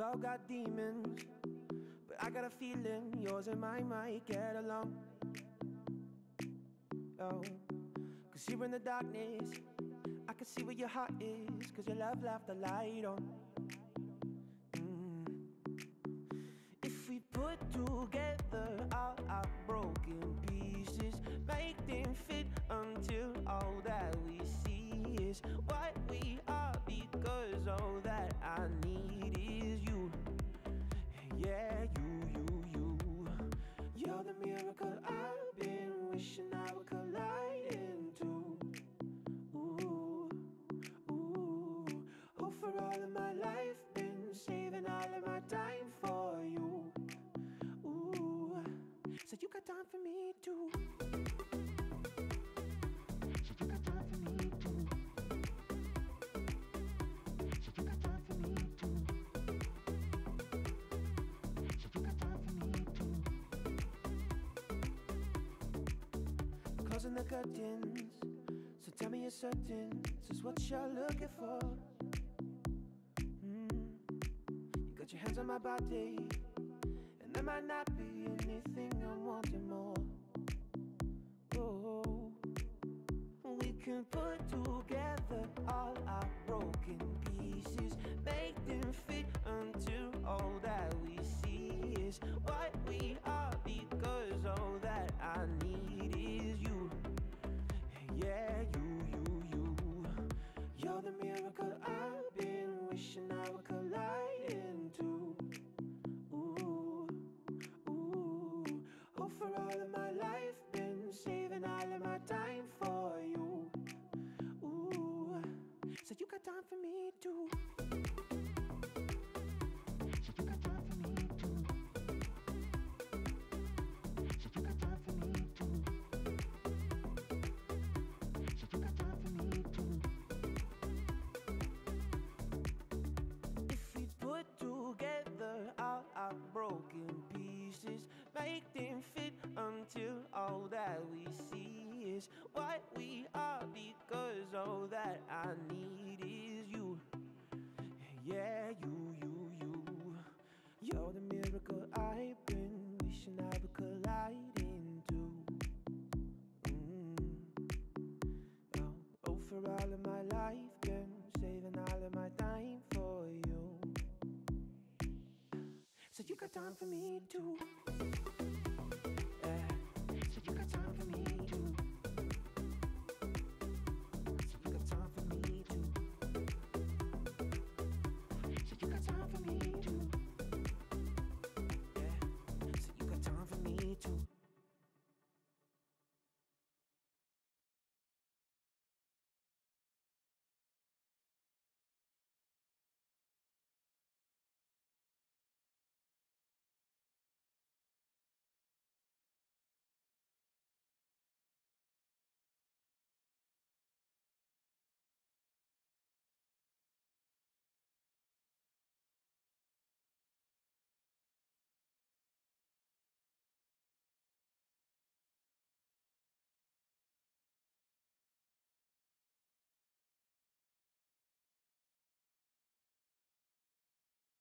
We've all got demons, but I got a feeling yours and mine might get along. Oh, cause here in the darkness, I can see where your heart is, cause your love left the light on. If we put together all our broken pieces, make them fit until all that we see is what we are, because all that I need is you. Yeah, you. You're the miracle I've been wishing I would collide into. Oh, for all of my life, been saving all of my time for you. So you got time for me too. So you got time for me too. So you got time for me too. So you got time for me too. Closing the curtains, so tell me you're certain this is what you're looking for. You got your hands on my body, and there might not be anything I'm wanting more. Oh, we can put together all our broken pieces, make them fit until all that we see is what we are, because all that I need is you. Yeah, you. You're the miracle I've been wishing I would collide into. Oh, for all of my life, been saving all of my time for you. So you got time for me too. So you got time for me too. So you got time for me too. So you got time for me too. If we put together all our broken pieces, make them fit until all that we see is what we are, because all that I need is you. Yeah, you. You're the miracle I've been wishing I would collide into. Oh, for all of my life, been saving all of my time for you. So you got time for me too.